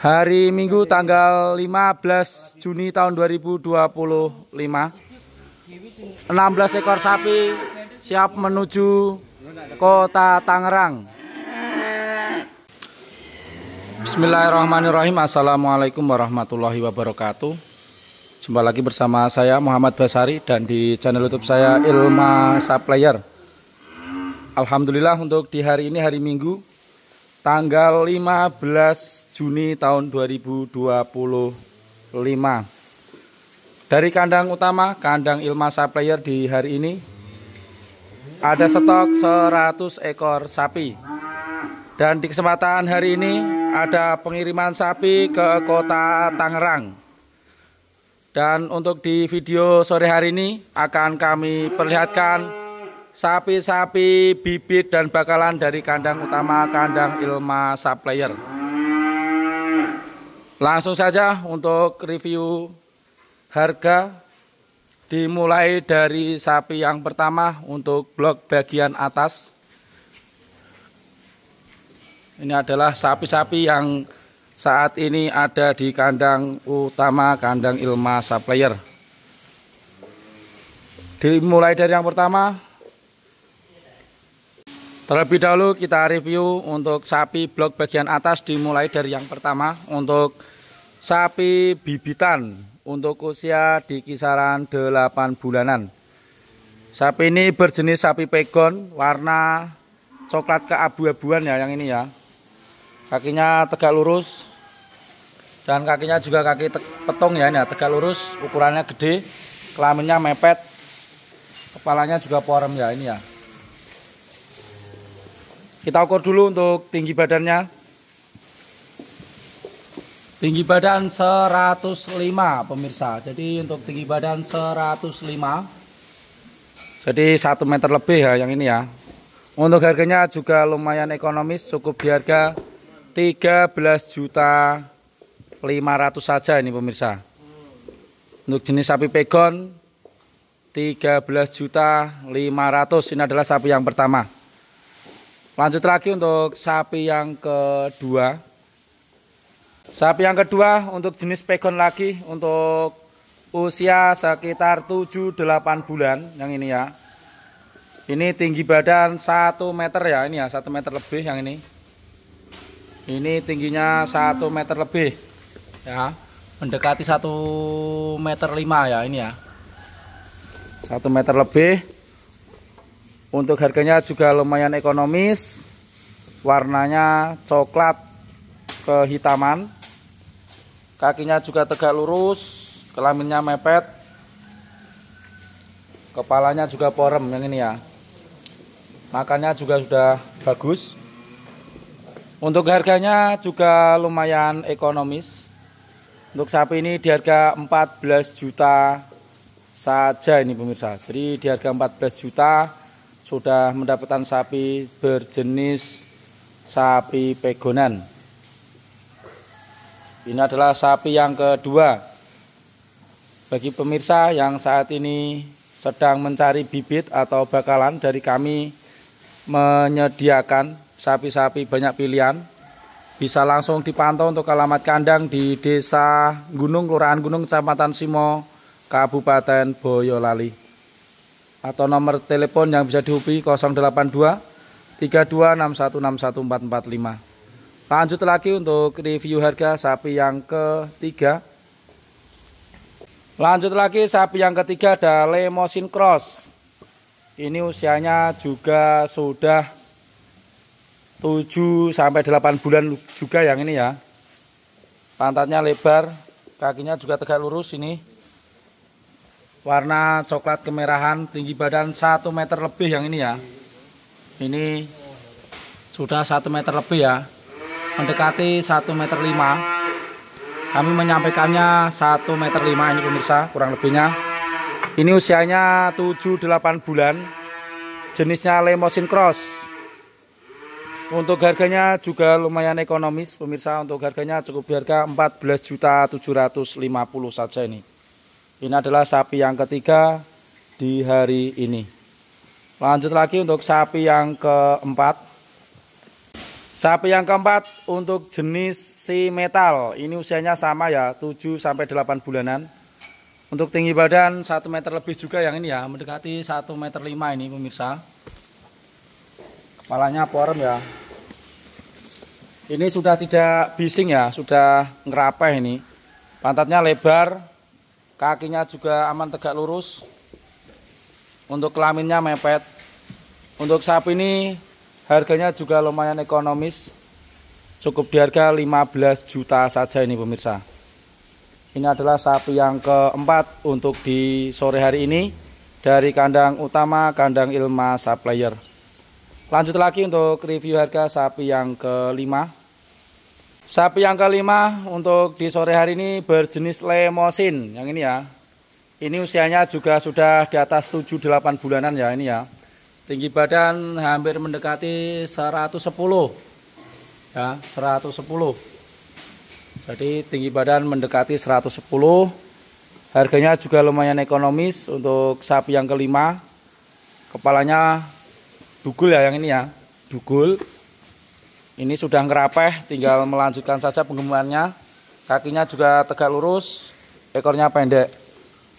Hari Minggu tanggal 15 Juni tahun 2025. 16 ekor sapi siap menuju Kota Tangerang. Bismillahirrahmanirrahim. Assalamualaikum warahmatullahi wabarakatuh. Jumpa lagi bersama saya Muhammad Basari dan di channel YouTube saya Ilma Supplier. Alhamdulillah untuk di hari ini hari Minggu tanggal 15 Juni tahun 2025. Dari kandang utama, kandang Ilma Supplier di hari ini ada stok 100 ekor sapi. Dan di kesempatan hari ini ada pengiriman sapi ke Kota Tangerang. Dan untuk di video sore hari ini akan kami perlihatkan sapi-sapi bibit dan bakalan dari kandang utama kandang Ilma Supplier. Langsung saja untuk review harga, dimulai dari sapi yang pertama untuk blok bagian atas. Ini adalah sapi-sapi yang saat ini ada di kandang utama kandang Ilma Supplier. Dimulai dari yang pertama. Terlebih dahulu kita review untuk sapi blok bagian atas, dimulai dari yang pertama untuk sapi bibitan untuk usia di kisaran 8 bulanan. Sapi ini berjenis sapi pegon, warna coklat keabu-abuan ya yang ini ya. Kakinya tegak lurus dan kakinya juga kaki petung ya, ini ya, tegak lurus, ukurannya gede, kelaminnya mepet, kepalanya juga porem ya ini ya. Kita ukur dulu untuk tinggi badannya. Tinggi badan 105 pemirsa. Jadi untuk tinggi badan 105. Jadi 1 meter lebih ya yang ini ya. Untuk harganya juga lumayan ekonomis, cukup di harga 13.500.000 saja ini pemirsa. Untuk jenis sapi pegon 13.500.000. Ini adalah sapi yang pertama. Lanjut lagi untuk sapi yang kedua. Sapi yang kedua untuk jenis pegon lagi, untuk usia sekitar 7-8 bulan yang ini ya. Ini tinggi badan 1 meter ya, ini ya 1 meter lebih yang ini. Ini tingginya 1 meter lebih ya, mendekati 1 meter 5 ya ini ya. 1 meter lebih. Untuk harganya juga lumayan ekonomis. Warnanya coklat kehitaman. Kakinya juga tegak lurus, kelaminnya mepet. Kepalanya juga porem yang ini ya. Makannya juga sudah bagus. Untuk harganya juga lumayan ekonomis. Untuk sapi ini di harga 14 juta saja ini pemirsa. Jadi di harga 14 juta sudah mendapatkan sapi berjenis sapi pegonan. Ini adalah sapi yang kedua. Bagi pemirsa yang saat ini sedang mencari bibit atau bakalan, dari kami menyediakan sapi-sapi banyak pilihan. Bisa langsung dipantau untuk alamat kandang di Desa Gunung, Kelurahan Gunung, Kecamatan Simo, Kabupaten Boyolali. Atau nomor telepon yang bisa dihubungi 082 3261614445. Lanjut lagi untuk review harga sapi yang ketiga. Lanjut lagi sapi yang ketiga ada Limousin Cross. Ini usianya juga sudah 7-8 bulan juga yang ini ya. Pantatnya lebar, kakinya juga tegak lurus ini. Warna coklat kemerahan, tinggi badan 1 meter lebih yang ini ya. Ini sudah 1 meter lebih ya, mendekati 1 meter 5. Kami menyampaikannya 1 meter 5 ini pemirsa, kurang lebihnya. Ini usianya 7-8 bulan. Jenisnya Limousin Cross. Untuk harganya juga lumayan ekonomis pemirsa. Untuk harganya cukup di harga 14.750.000 saja ini. Ini adalah sapi yang ketiga di hari ini. Lanjut lagi untuk sapi yang keempat. Sapi yang keempat untuk jenis si metal. Ini usianya sama ya, 7 sampai 8 bulanan. Untuk tinggi badan 1 meter lebih juga yang ini ya, mendekati 1,5 meter ini pemirsa. Kepalanya porem ya. Ini sudah tidak bising ya, sudah ngerapeh ini. Pantatnya lebar, kakinya juga aman tegak lurus. Untuk kelaminnya mepet. Untuk sapi ini harganya juga lumayan ekonomis. Cukup di harga 15 juta saja ini pemirsa. Ini adalah sapi yang keempat untuk di sore hari ini dari kandang utama kandang Ilma Supplier. Lanjut lagi untuk review harga sapi yang kelima. Sapi yang kelima untuk di sore hari ini berjenis Limousin yang ini ya. Ini usianya juga sudah di atas 7-8 bulanan ya ini ya. Tinggi badan hampir mendekati 110 ya, 110. Jadi tinggi badan mendekati 110. Harganya juga lumayan ekonomis untuk sapi yang kelima. Kepalanya dugul ya yang ini ya, dugul. Ini sudah ngerapeh, tinggal melanjutkan saja penggemukannya. Kakinya juga tegak lurus, ekornya pendek.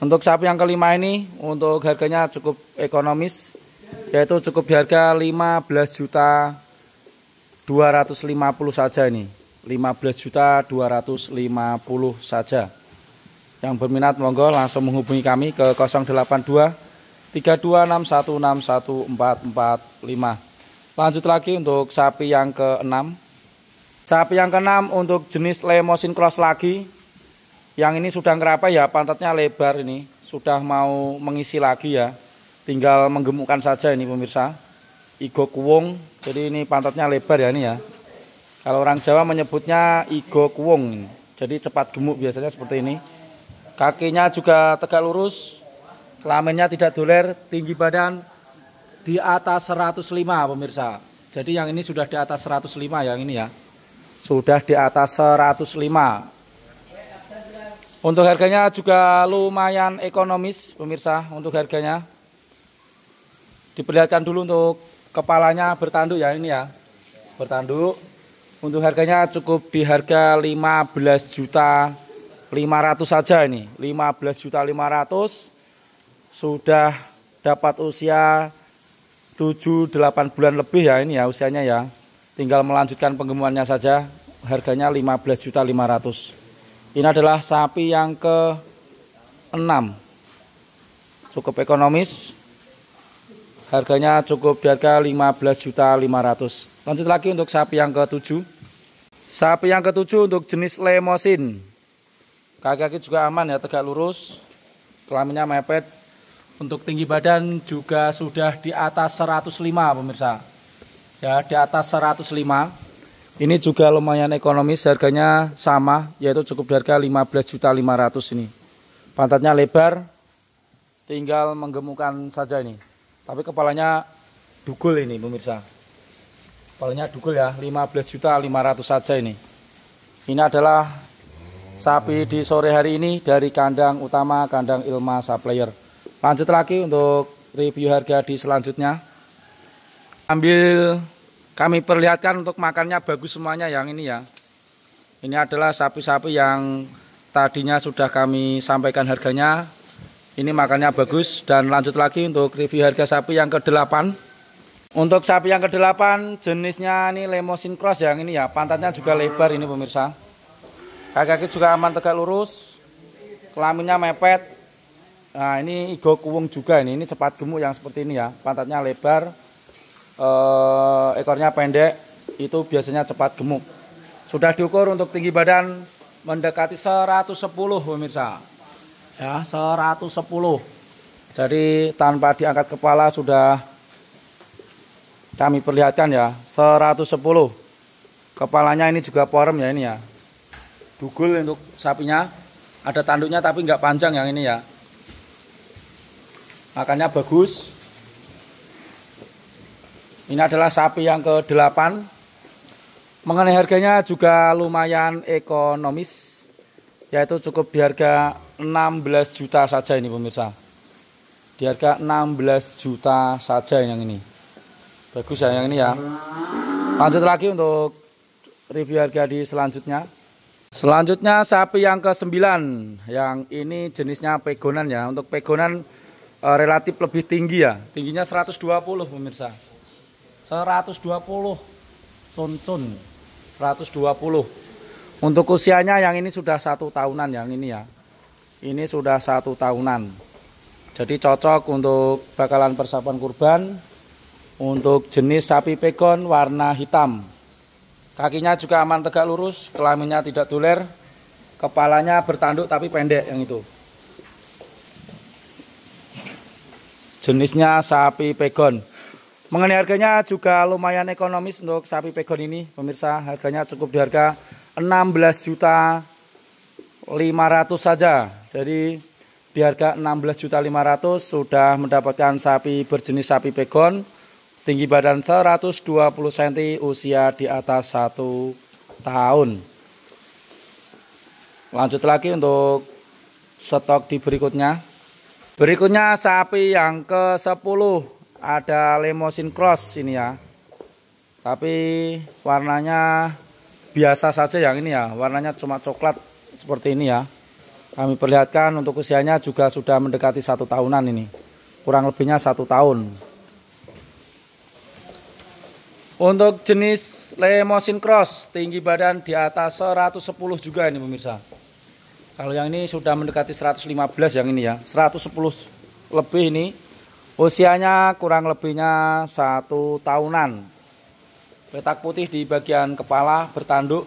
Untuk sapi yang kelima ini untuk harganya cukup ekonomis, yaitu cukup di harga 15.250 saja ini. 15.250 saja. Yang berminat monggo langsung menghubungi kami ke 082 3261614445. Lanjut lagi untuk sapi yang keenam. Sapi yang keenam untuk jenis Limousin cross lagi. Yang ini sudah ngerapeh ya, pantatnya lebar ini, sudah mau mengisi lagi ya. Tinggal menggemukkan saja ini pemirsa. Igo kuwung, jadi ini pantatnya lebar ya ini ya. Kalau orang Jawa menyebutnya igo kuwung, jadi cepat gemuk biasanya seperti ini. Kakinya juga tegak lurus, kelaminnya tidak doler, tinggi badan di atas 105 pemirsa. Jadi yang ini sudah di atas 105 yang ini ya. Sudah di atas 105. Untuk harganya juga lumayan ekonomis pemirsa untuk harganya. Diperlihatkan dulu untuk kepalanya bertanduk ya ini ya. Bertanduk. Untuk harganya cukup di harga 15.500 saja ini. 15.500 sudah dapat usia 7-8 bulan lebih ya ini ya usianya ya. Tinggal melanjutkan penggemukannya saja. Harganya 15.500. Ini adalah sapi yang ke-6. Cukup ekonomis. Harganya cukup di harga 15.500. Lanjut lagi untuk sapi yang ke-7. Sapi yang ke-7 untuk jenis Limousin. Kaki-kaki juga aman ya, tegak lurus. Kelaminnya mepet. Untuk tinggi badan juga sudah di atas 105 pemirsa. Ya, di atas 105. Ini juga lumayan ekonomis, harganya sama, yaitu cukup di harga 15.500 ini. Pantatnya lebar, tinggal menggemukkan saja ini. Tapi kepalanya dugul ini pemirsa. Kepalanya dugul ya, 15.500 saja ini. Ini adalah sapi di sore hari ini dari kandang utama kandang Ilma Supplier. Lanjut lagi untuk review harga di selanjutnya. Ambil kami perlihatkan untuk makannya bagus semuanya yang ini ya. Ini adalah sapi-sapi yang tadinya sudah kami sampaikan harganya. Ini makannya bagus. Dan lanjut lagi untuk review harga sapi yang ke-8. Untuk sapi yang ke-8 jenisnya ini Limousin cross yang ini ya. Pantatnya juga lebar ini pemirsa. Kaki-kaki juga aman tegak lurus. Kelaminnya mepet. Nah ini igo kuwung juga ini cepat gemuk yang seperti ini ya. Pantatnya lebar. Ekornya pendek, itu biasanya cepat gemuk. Sudah diukur untuk tinggi badan mendekati 110 pemirsa. Ya, 110. Jadi tanpa diangkat kepala sudah kami perlihatkan ya, 110. Kepalanya ini juga porem ya ini ya. Dugul untuk sapinya. Ada tanduknya tapi nggak panjang yang ini ya. Makannya bagus. Ini adalah sapi yang ke-8. Mengenai harganya juga lumayan ekonomis, yaitu cukup di harga 16 juta saja ini pemirsa. Di harga 16 juta saja yang ini. Bagus ya yang ini ya. Lanjut lagi untuk review harga di selanjutnya. Selanjutnya sapi yang ke-9, yang ini jenisnya pegonan ya. Untuk pegonan relatif lebih tinggi ya. Tingginya 120 pemirsa. 120 cun 120. Untuk usianya yang ini sudah 1 tahunan yang ini ya. Ini sudah 1 tahunan. Jadi cocok untuk bakalan persiapan kurban. Untuk jenis sapi pegon warna hitam. Kakinya juga aman tegak lurus, kelaminnya tidak doler, kepalanya bertanduk tapi pendek yang itu. Jenisnya sapi pegon. Mengenai harganya juga lumayan ekonomis untuk sapi pegon ini, pemirsa. Harganya cukup di harga 16.500.000 saja. Jadi di harga 16.500.000 sudah mendapatkan sapi berjenis sapi pegon. Tinggi badan 120 cm, usia di atas 1 tahun. Lanjut lagi untuk stok di berikutnya. Berikutnya sapi yang ke-10, ada Limousin Cross ini ya. Tapi warnanya biasa saja yang ini ya, warnanya cuma coklat seperti ini ya. Kami perlihatkan untuk usianya juga sudah mendekati 1 tahunan ini. Kurang lebihnya 1 tahun. Untuk jenis Limousin Cross, tinggi badan di atas 110 juga ini pemirsa. Kalau yang ini sudah mendekati 115 yang ini ya, 110 lebih ini. Usianya kurang lebihnya 1 tahunan. Petak putih di bagian kepala, bertanduk.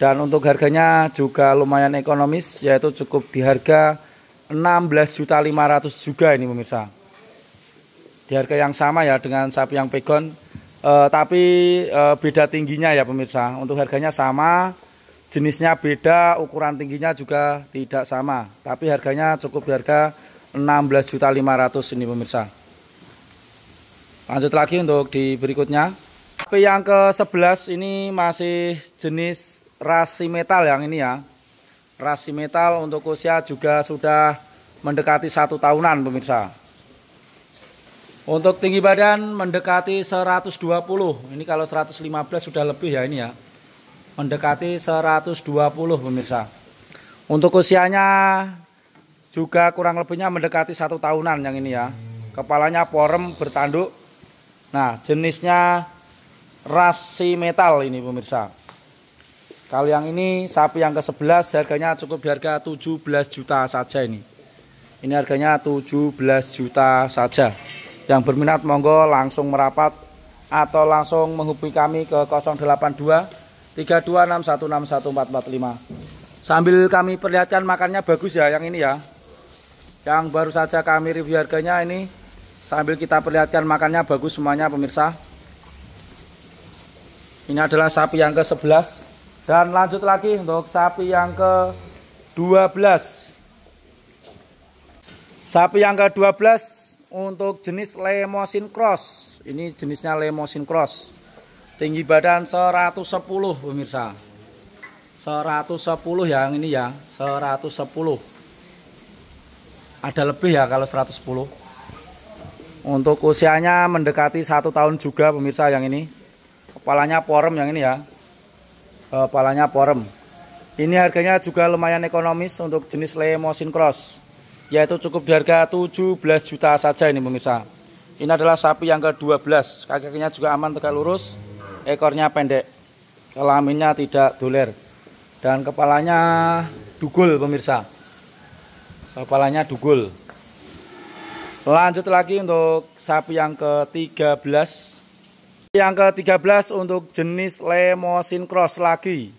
Dan untuk harganya juga lumayan ekonomis, yaitu cukup di harga 16.500.000 juga ini pemirsa. Di harga yang sama ya dengan sapi yang pegon. Tapi beda tingginya ya pemirsa. Untuk harganya sama, jenisnya beda, ukuran tingginya juga tidak sama. Tapi harganya cukup di harga 16.500.000 ini pemirsa. Lanjut lagi untuk di berikutnya. Sapi yang ke-11 ini masih jenis ras Simmental yang ini ya. Ras Simmental untuk usia juga sudah mendekati 1 tahunan pemirsa. Untuk tinggi badan mendekati 120. Ini kalau 115 sudah lebih ya ini ya. Mendekati 120 pemirsa. Untuk usianya juga kurang lebihnya mendekati 1 tahunan yang ini ya. Kepalanya porem bertanduk. Nah, jenisnya ras Simmental ini pemirsa. Kalau yang ini sapi yang ke-11 harganya cukup di harga 17 juta saja ini. Ini harganya 17 juta saja. Yang berminat monggo langsung merapat atau langsung menghubungi kami ke 082 326161445. Sambil kami perlihatkan makannya bagus ya yang ini ya. Yang baru saja kami review harganya ini, sambil kita perlihatkan makannya bagus semuanya pemirsa. Ini adalah sapi yang ke-11. Dan lanjut lagi untuk sapi yang ke-12. Sapi yang ke-12 untuk jenis Limousin Cross. Ini jenisnya Limousin Cross. Tinggi badan 110 pemirsa. 110 yang ini ya, 110. Ada lebih ya kalau 110. Untuk usianya mendekati 1 tahun juga pemirsa yang ini. Kepalanya porem yang ini ya. Kepalanya porem. Ini harganya juga lumayan ekonomis untuk jenis Limousin Cross. Yaitu cukup di harga 17 juta saja ini pemirsa. Ini adalah sapi yang ke-12. Kakinya juga aman tegak lurus. Ekornya pendek. Kelaminnya tidak doler. Dan kepalanya dugul pemirsa. Kepalanya dugul. Lanjut lagi untuk sapi yang ke-13. Yang ke-13 untuk jenis Limousin Cross lagi.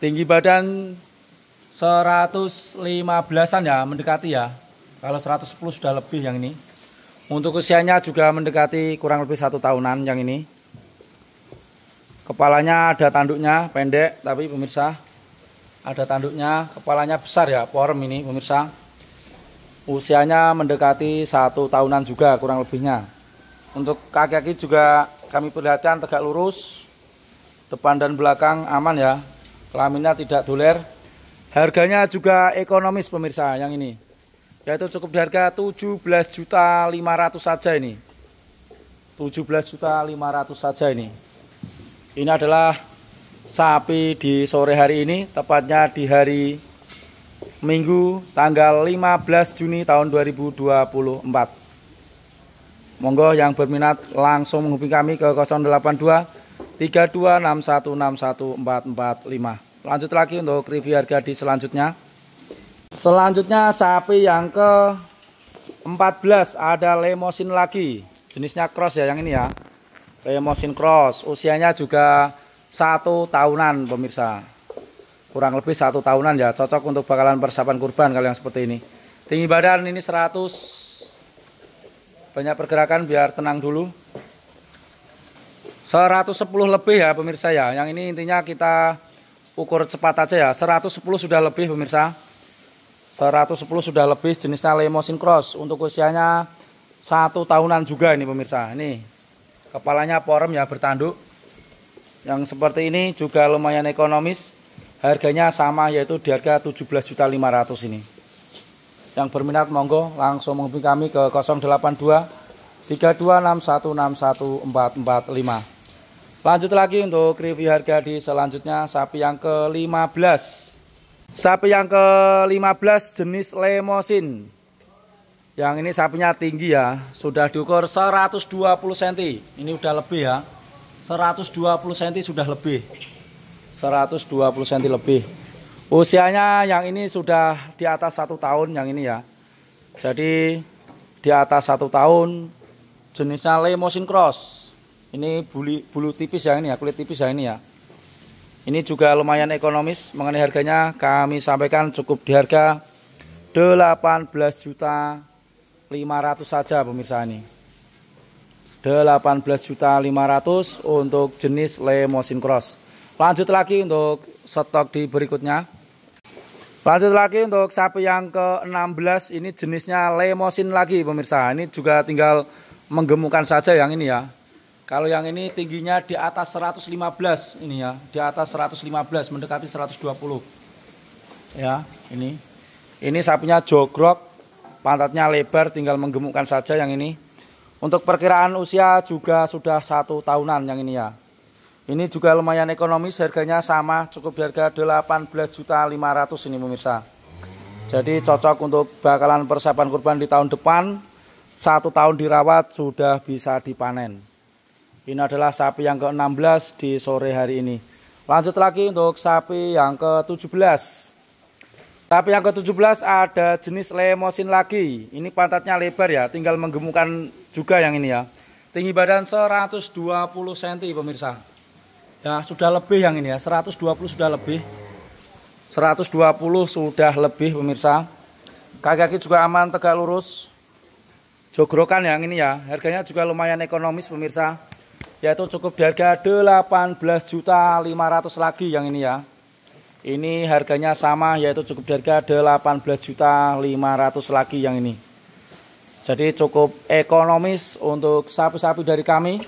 Tinggi badan 115-an ya, mendekati ya. Kalau 110 sudah lebih yang ini. Untuk usianya juga mendekati kurang lebih 1 tahunan yang ini. Kepalanya ada tanduknya, pendek tapi pemirsa. Ada tanduknya, kepalanya besar ya, porem ini pemirsa. Usianya mendekati 1 tahunan juga kurang lebihnya. Untuk kaki-kaki juga kami perlihatkan tegak lurus. Depan dan belakang aman ya. Kelaminnya tidak doler. Harganya juga ekonomis pemirsa yang ini. Yaitu cukup di harga 17.500.000 saja ini. 17.500.000 saja ini. Ini adalah sapi di sore hari ini, tepatnya di hari Minggu tanggal 15 Juni tahun 2024. Monggo yang berminat langsung menghubungi kami ke 082 3261614445. Lanjut lagi untuk review harga di selanjutnya. Selanjutnya sapi yang ke-14 ada Limousin lagi. Jenisnya cross ya yang ini ya. Limousin cross. Usianya juga 1 tahunan pemirsa. Kurang lebih 1 tahunan ya. Cocok untuk bakalan persiapan kurban kalau yang seperti ini. Tinggi badan ini 100. Banyak pergerakan biar tenang dulu. 110 lebih ya pemirsa ya. Yang ini intinya kita ukur cepat aja ya. 110 sudah lebih pemirsa. 110 sudah lebih, jenisnya Limousin cross. Untuk usianya 1 tahunan juga ini pemirsa. Ini kepalanya porem ya, bertanduk. Yang seperti ini juga lumayan ekonomis. Harganya sama, yaitu di harga 17.500.000 ini. Yang berminat monggo langsung menghubungi kami ke 082 3261614445. Lanjut lagi untuk review harga di selanjutnya, sapi yang ke-15. Sapi yang ke-15 jenis Limousin. Yang ini sapinya tinggi ya, sudah diukur 120 cm. Ini udah lebih ya. 120 cm sudah lebih. 120 cm lebih. Usianya yang ini sudah di atas 1 tahun yang ini ya. Jadi di atas 1 tahun, jenisnya Limousin cross. Ini bulu tipis ya ini ya, kulit tipis ya ini ya. Ini juga lumayan ekonomis. Mengenai harganya kami sampaikan cukup di harga 18.500.000 saja pemirsa ini. 18.500.000 untuk jenis Limousin cross. Lanjut lagi untuk stok di berikutnya. Lanjut lagi untuk sapi yang ke-16, ini jenisnya Limousin lagi pemirsa. Ini juga tinggal menggemukkan saja yang ini ya. Kalau yang ini tingginya di atas 115 ini ya, di atas 115 mendekati 120. Ya, ini. Ini sapinya jogrok, pantatnya lebar, tinggal menggemukkan saja yang ini. Untuk perkiraan usia juga sudah 1 tahunan yang ini ya. Ini juga lumayan ekonomis, harganya sama, cukup di harga 18.500.000 ini pemirsa. Jadi cocok untuk bakalan persiapan kurban di tahun depan. 1 tahun dirawat sudah bisa dipanen. Ini adalah sapi yang ke-16 di sore hari ini. Lanjut lagi untuk sapi yang ke-17. Sapi yang ke-17 ada jenis Limousin lagi. Ini pantatnya lebar ya, tinggal menggemukkan juga yang ini ya. Tinggi badan 120 cm pemirsa. Ya, sudah lebih yang ini ya, 120 sudah lebih. 120 sudah lebih pemirsa. Kaki-kaki juga aman, tegak lurus. Jogrokan yang ini ya, harganya juga lumayan ekonomis pemirsa. Yaitu cukup di harga 18.500.000 lagi yang ini ya. Ini harganya sama, yaitu cukup di harga 18.500.000 lagi yang ini. Jadi cukup ekonomis untuk sapi-sapi dari kami.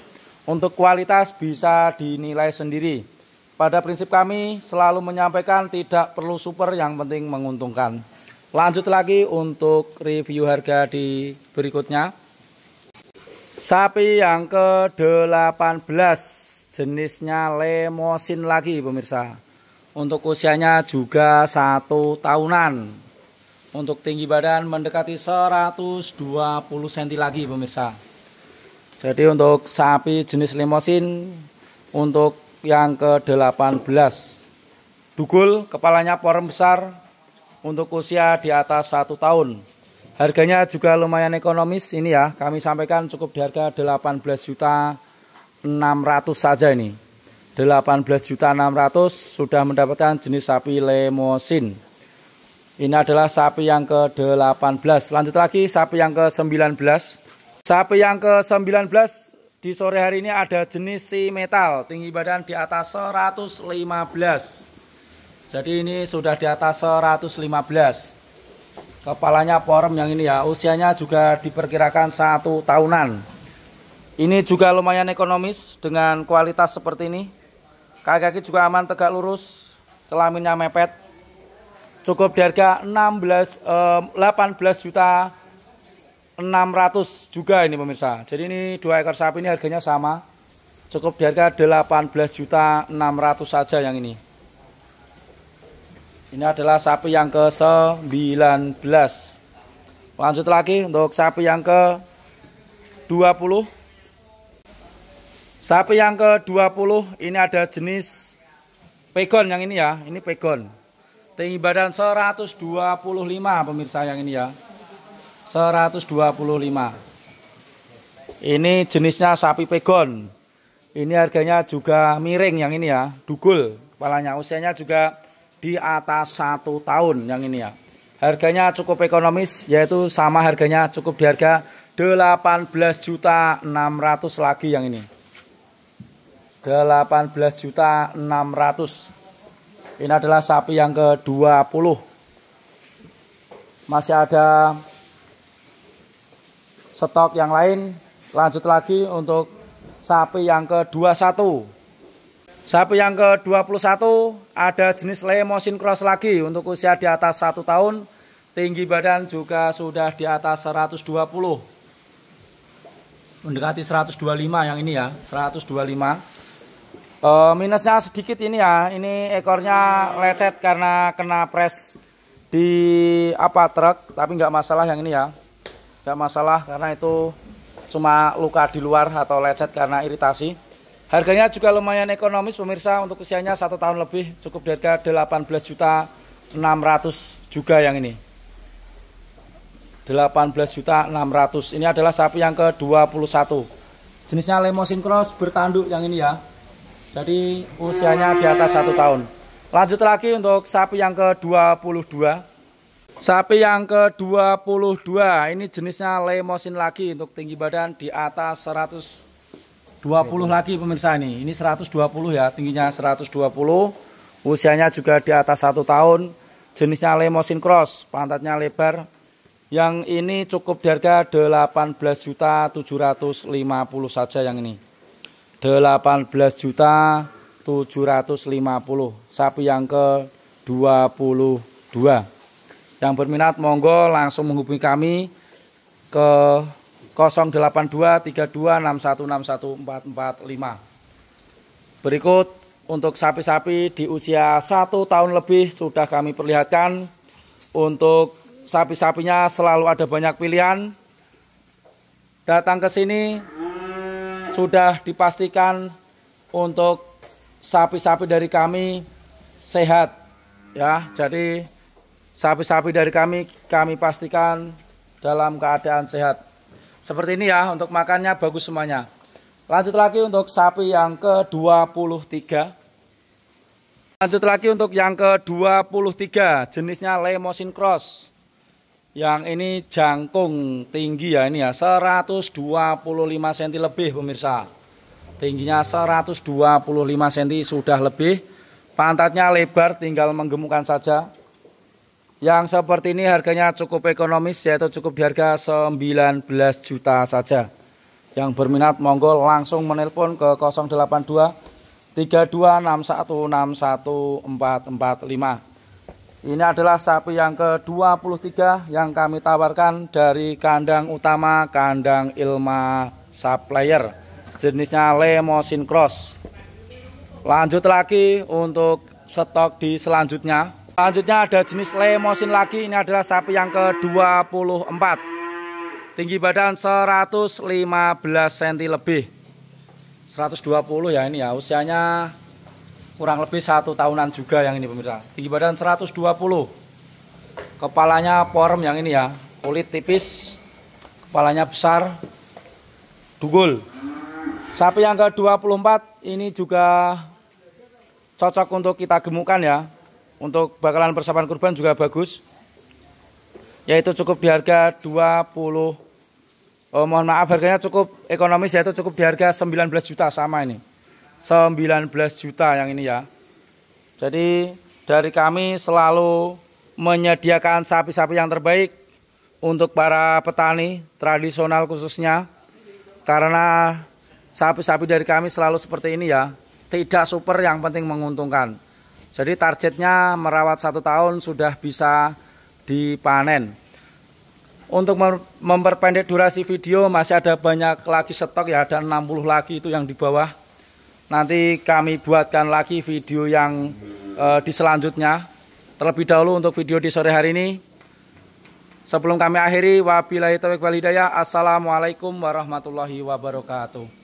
Untuk kualitas bisa dinilai sendiri. Pada prinsip kami selalu menyampaikan tidak perlu super, yang penting menguntungkan. Lanjut lagi untuk review harga di berikutnya. Sapi yang ke-18 jenisnya Limousin lagi pemirsa. Untuk usianya juga 1 tahunan. Untuk tinggi badan mendekati 120 cm lagi pemirsa. Jadi untuk sapi jenis Limousin untuk yang ke-18. Dugul, kepalanya porem besar. Untuk usia di atas 1 tahun. Harganya juga lumayan ekonomis ini ya. Kami sampaikan cukup di harga 18.600.000 saja ini. 18.600.000 sudah mendapatkan jenis sapi Limousin. Ini adalah sapi yang ke-18. Lanjut lagi sapi yang ke-19. Sapi yang ke-19 di sore hari ini ada jenis si metal. Tinggi badan di atas 115. Jadi ini sudah di atas 115. Kepalanya porem yang ini ya. Usianya juga diperkirakan 1 tahunan. Ini juga lumayan ekonomis dengan kualitas seperti ini. Kaki-kaki juga aman, tegak lurus. Kelaminnya mepet. Cukup di harga 18.600.000 600 juga ini pemirsa. Jadi ini 2 ekor sapi ini harganya sama. Cukup di harga 18.600.000 saja yang ini. Ini adalah sapi yang ke-19. Lanjut lagi untuk sapi yang ke-20. Sapi yang ke-20 ini ada jenis pegon yang ini ya. Ini pegon. Tinggi badan 125 pemirsa yang ini ya. 125. Ini jenisnya sapi pegon. Ini harganya juga miring yang ini ya, dugul kepalanya. Usianya juga di atas 1 tahun yang ini ya. Harganya cukup ekonomis, yaitu sama harganya cukup di harga 18.600.000 lagi yang ini. 18.600.000. Ini adalah sapi yang ke-20. Masih ada stok yang lain. Lanjut lagi untuk sapi yang ke-21. Sapi yang ke-21 ada jenis Limousin Cross lagi untuk usia di atas 1 tahun. Tinggi badan juga sudah di atas 120. Mendekati 125 yang ini ya, 125. Minusnya sedikit ini ya, ini ekornya lecet karena kena pres di truk, tapi nggak masalah yang ini ya. Nggak masalah karena itu cuma luka di luar atau lecet karena iritasi. Harganya juga lumayan ekonomis pemirsa, untuk usianya 1 tahun lebih, cukup di harga 18.600.000 juga yang ini. 18.600.000. Ini adalah sapi yang ke-21. Jenisnya Limousin Cross bertanduk yang ini ya. Jadi usianya di atas 1 tahun. Lanjut lagi untuk sapi yang ke-22. Sapi yang ke-22 ini jenisnya Limousin lagi, untuk tinggi badan di atas 120 lagi pemirsa ini. Ini 120 ya, tingginya 120. Usianya juga di atas 1 tahun. Jenisnya Limousin Cross, pantatnya lebar. Yang ini cukup di harga 18.750 saja yang ini. 18.750. Sapi yang ke-22. Yang berminat monggo langsung menghubungi kami ke 0823261614445. Berikut untuk sapi-sapi di usia 1 tahun lebih sudah kami perlihatkan. Untuk sapi-sapinya selalu ada banyak pilihan. Datang ke sini sudah dipastikan untuk sapi-sapi dari kami sehat ya. Jadi sapi-sapi dari kami pastikan dalam keadaan sehat. Seperti ini ya, untuk makannya bagus semuanya. Lanjut lagi untuk sapi yang ke-23. Lanjut lagi untuk yang ke-23, jenisnya Limousin Cross. Yang ini jangkung tinggi ya, ini ya 125 cm lebih pemirsa. Tingginya 125 cm sudah lebih. Pantatnya lebar, tinggal menggemukkan saja. Yang seperti ini harganya cukup ekonomis, yaitu cukup di harga 19 juta saja. Yang berminat monggo langsung menelpon ke 082 3261614445. Ini adalah sapi yang ke-23 yang kami tawarkan dari kandang utama, kandang Ilma Supplier. Jenisnya Limousin Cross. Lanjut lagi untuk stok di selanjutnya. Selanjutnya ada jenis Limousin lagi. Ini adalah sapi yang ke-24. Tinggi badan 115 cm lebih. 120 ya ini ya. Usianya kurang lebih 1 tahunan juga yang ini pemirsa. Tinggi badan 120. Kepalanya porem yang ini ya. Kulit tipis. Kepalanya besar. Dugul. Sapi yang ke-24 ini juga cocok untuk kita gemukkan ya. Untuk bakalan persiapan kurban juga bagus. Yaitu cukup di harga harganya cukup ekonomis, yaitu cukup di harga 19 juta sama ini. 19 juta yang ini ya. Jadi dari kami selalu menyediakan sapi-sapi yang terbaik untuk para petani tradisional khususnya. Karena sapi-sapi dari kami selalu seperti ini ya. Tidak super, yang penting menguntungkan. Jadi targetnya merawat 1 tahun sudah bisa dipanen. Untuk memperpendek durasi video masih ada banyak lagi stok ya, ada 60 lagi itu yang di bawah. Nanti kami buatkan lagi video yang di selanjutnya. Terlebih dahulu untuk video di sore hari ini, sebelum kami akhiri, wabillahi taufiq wal hidayah. Assalamualaikum warahmatullahi wabarakatuh.